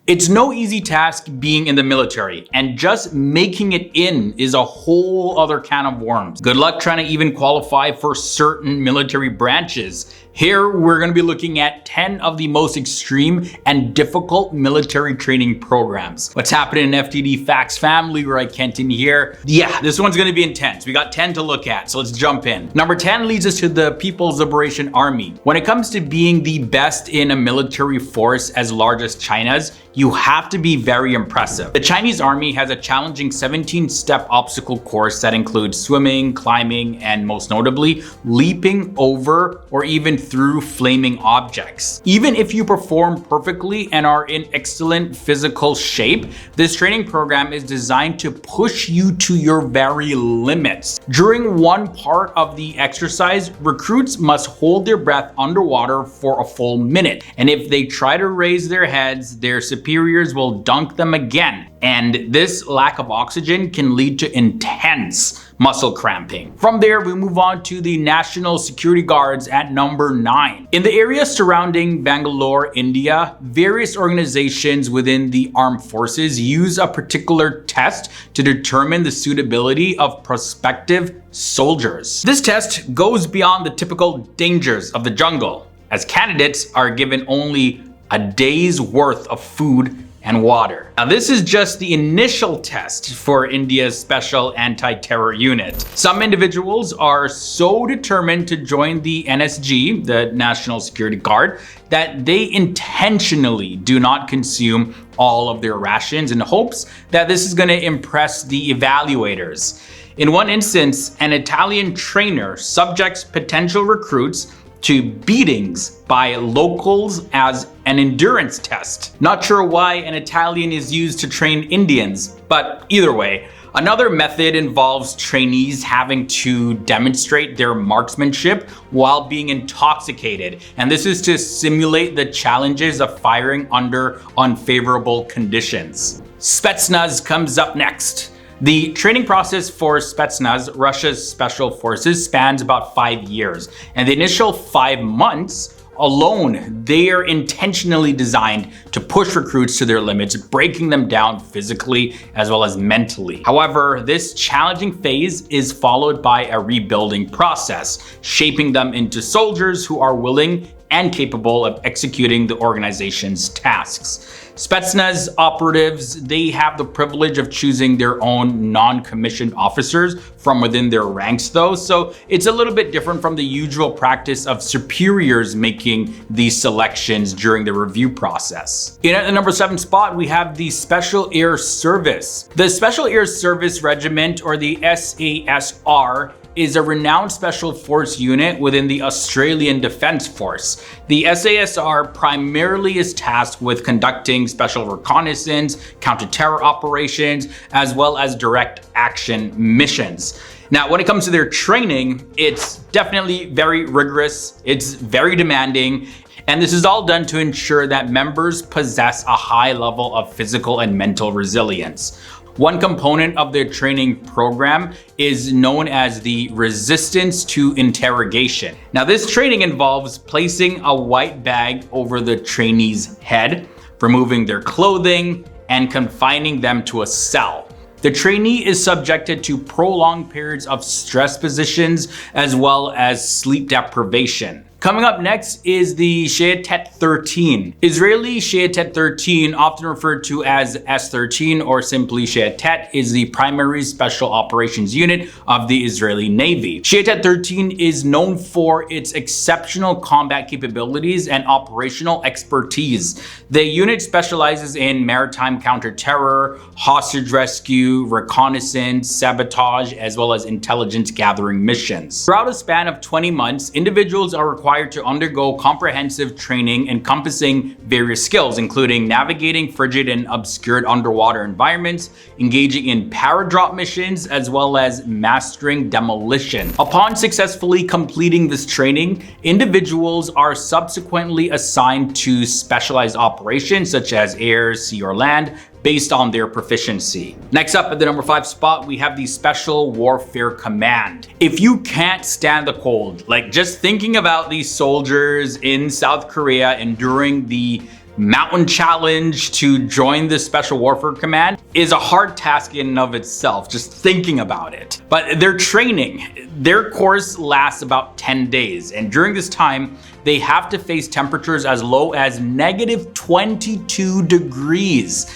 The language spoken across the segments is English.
It's no easy task being in the military, and just making it in is a whole other can of worms. Good luck trying to even qualify for certain military branches. Here, we're going to be looking at 10 of the most extreme and difficult military training programs. What's happening in FTD Facts family? Right, Kenton here. Yeah, this one's going to be intense. We got 10 to look at, so let's jump in. Number 10 leads us to the People's Liberation Army. When it comes to being the best in a military force as large as China's, you have to be very impressive. The Chinese army has a challenging 17-step obstacle course that includes swimming, climbing, and most notably, leaping over or even through flaming objects. Even if you perform perfectly and are in excellent physical shape, this training program is designed to push you to your very limits. During one part of the exercise, recruits must hold their breath underwater for a full minute. And if they try to raise their heads, their superiors will dunk them again. And this lack of oxygen can lead to intense muscle cramping. From there, we move on to the National Security Guards at number 9. In the area surrounding Bangalore, India, various organizations within the armed forces use a particular test to determine the suitability of prospective soldiers. This test goes beyond the typical dangers of the jungle, as candidates are given only a day's worth of food and water. Now, this is just the initial test for India's Special Anti-Terror Unit. Some individuals are so determined to join the NSG, the National Security Guard, that they intentionally do not consume all of their rations in hopes that this is going to impress the evaluators. In one instance, an Italian trainer subjects potential recruits to beatings by locals as an endurance test. Not sure why an Italian is used to train Indians, but either way. Another method involves trainees having to demonstrate their marksmanship while being intoxicated, and this is to simulate the challenges of firing under unfavorable conditions. Spetsnaz comes up next. The training process for Spetsnaz, Russia's special forces, spans about 5 years. And the initial 5 months alone, they are intentionally designed to push recruits to their limits, breaking them down physically as well as mentally. However, this challenging phase is followed by a rebuilding process, shaping them into soldiers who are willing and capable of executing the organization's tasks. Spetsnaz operatives, they have the privilege of choosing their own non-commissioned officers from within their ranks though, so it's a little bit different from the usual practice of superiors making these selections during the review process. In at the number 7 spot, we have the Special Air Service. The Special Air Service Regiment, or the SASR, is a renowned special force unit within the Australian Defence Force. The SASR primarily is tasked with conducting special reconnaissance, counter-terror operations, as well as direct action missions. Now, when it comes to their training, it's definitely very rigorous, it's very demanding, and this is all done to ensure that members possess a high level of physical and mental resilience. One component of their training program is known as the resistance to interrogation. Now, this training involves placing a white bag over the trainee's head, removing their clothing, and confining them to a cell. The trainee is subjected to prolonged periods of stress positions as well as sleep deprivation. Coming up next is the Shayetet 13. Israeli Shayetet 13, often referred to as S-13 or simply Shayetet, is the primary special operations unit of the Israeli Navy. Shayetet 13 is known for its exceptional combat capabilities and operational expertise. The unit specializes in maritime counter-terror, hostage rescue, reconnaissance, sabotage, as well as intelligence gathering missions. Throughout a span of 20 months, individuals are required to undergo comprehensive training encompassing various skills, including navigating frigid and obscured underwater environments, engaging in paradrop missions, as well as mastering demolition. Upon successfully completing this training, individuals are subsequently assigned to specialized operations such as air, sea, or land, based on their proficiency. Next up at the number 5 spot, we have the Special Warfare Command. If you can't stand the cold, like just thinking about these soldiers in South Korea enduring the mountain challenge to join this Special Warfare Command is a hard task in and of itself, just thinking about it. But their training, their course lasts about 10 days. And during this time, they have to face temperatures as low as -22 degrees.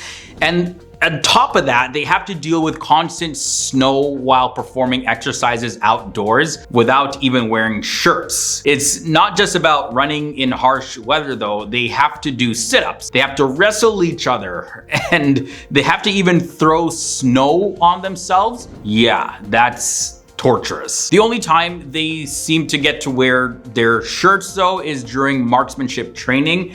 And on top of that, they have to deal with constant snow while performing exercises outdoors without even wearing shirts. It's not just about running in harsh weather though. They have to do sit-ups. They have to wrestle each other and they have to even throw snow on themselves. Yeah, that's torturous. The only time they seem to get to wear their shirts though is during marksmanship training,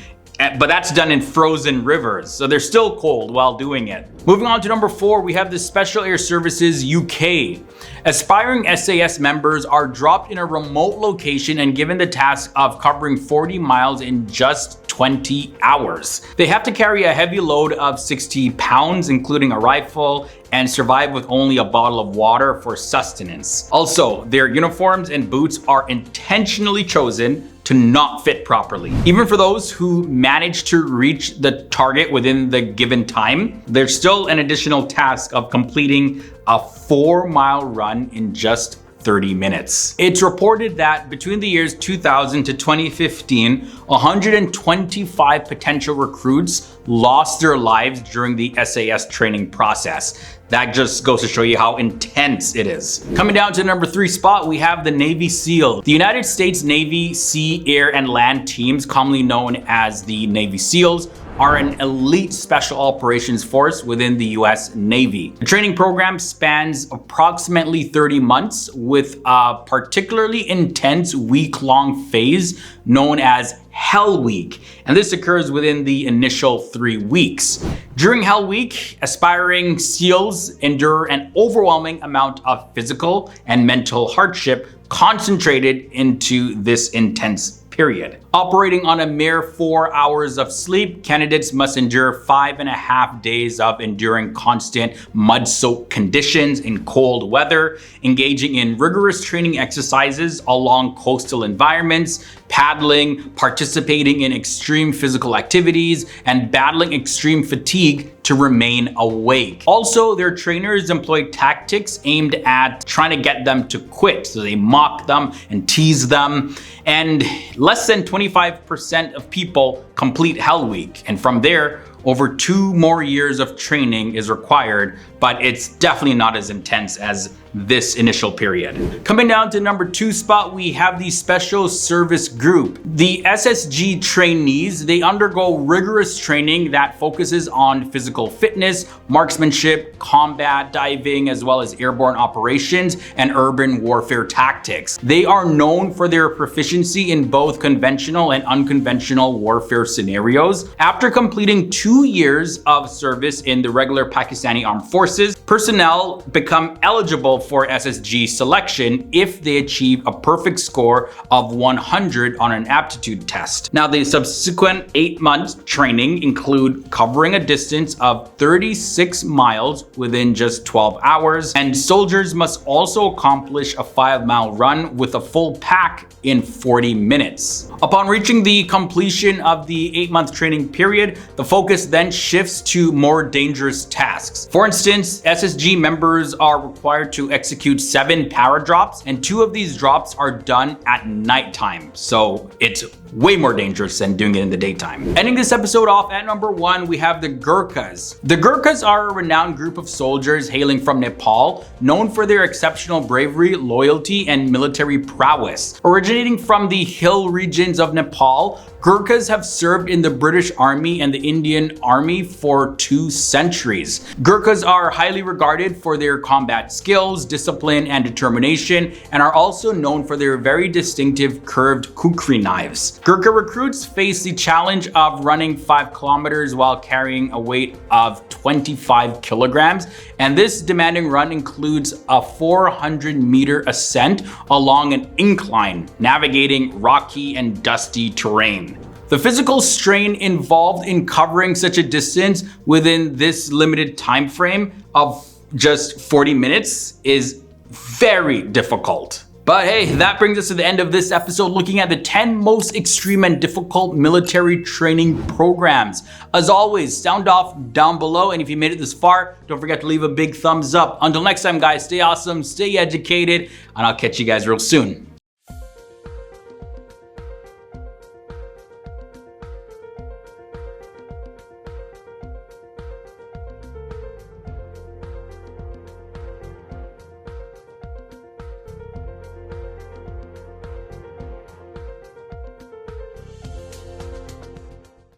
but that's done in frozen rivers, so they're still cold while doing it. Moving on to number 4, we have the Special Air Services UK. Aspiring SAS members are dropped in a remote location and given the task of covering 40 miles in just 20 hours. They have to carry a heavy load of 60 pounds, including a rifle, and survive with only a bottle of water for sustenance. Also, their uniforms and boots are intentionally chosen to not fit properly. Even for those who manage to reach the target within the given time, there's still an additional task of completing a 4-mile run in just 30 minutes. It's reported that between the years 2000 to 2015, 125 potential recruits lost their lives during the SAS training process. That just goes to show you how intense it is. Coming down to the number 3 spot, we have the Navy SEAL. The United States Navy Sea, Air, and Land teams, commonly known as the Navy SEALs, are an elite special operations force within the US Navy. The training program spans approximately 30 months with a particularly intense week-long phase known as Hell Week, and this occurs within the initial 3 weeks. During Hell Week, aspiring SEALs endure an overwhelming amount of physical and mental hardship concentrated into this intense period. Operating on a mere 4 hours of sleep, candidates must endure 5.5 days of enduring constant mud-soaked conditions in cold weather, engaging in rigorous training exercises along coastal environments, paddling, participating in extreme physical activities, and battling extreme fatigue to remain awake. Also, their trainers employ tactics aimed at trying to get them to quit. So they mock them and tease them. And less than 25% of people complete Hell Week. And from there, over 2 more years of training is required, but it's definitely not as intense as this initial period. Coming down to number 2 spot, we have the Special Service Group. The SSG trainees, they undergo rigorous training that focuses on physical fitness, marksmanship, combat diving, as well as airborne operations and urban warfare tactics. They are known for their proficiency in both conventional and unconventional warfare scenarios. After completing 2 years of service in the regular Pakistani Armed Forces, personnel become eligible for SSG selection if they achieve a perfect score of 100 on an aptitude test. Now, the subsequent 8 months training include covering a distance of 36 miles within just 12 hours, and soldiers must also accomplish a 5-mile run with a full pack in 40 minutes. Upon reaching the completion of the 8-month training period, the focus then shifts to more dangerous tasks. For instance, SSG members are required to execute 7 para drops, and 2 of these drops are done at nighttime. So it's way more dangerous than doing it in the daytime. Ending this episode off at number 1, we have the GURKHAS. The GURKHAS are a renowned group of soldiers hailing from Nepal, known for their exceptional bravery, loyalty, and military prowess. Originating from the hill regions of Nepal, GURKHAS have served in the British Army and the Indian Army for 2 centuries. GURKHAS are highly regarded for their combat skills, discipline, and determination, and are also known for their very distinctive curved kukri knives. Gurkha recruits face the challenge of running 5 kilometers while carrying a weight of 25 kilograms, and this demanding run includes a 400-meter ascent along an incline, navigating rocky and dusty terrain. The physical strain involved in covering such a distance within this limited time frame of just 40 minutes is very difficult. But hey, that brings us to the end of this episode looking at the 10 most extreme and difficult military training programs. As always, sound off down below, and if you made it this far, don't forget to leave a big thumbs up. Until next time guys, stay awesome, stay educated, and I'll catch you guys real soon.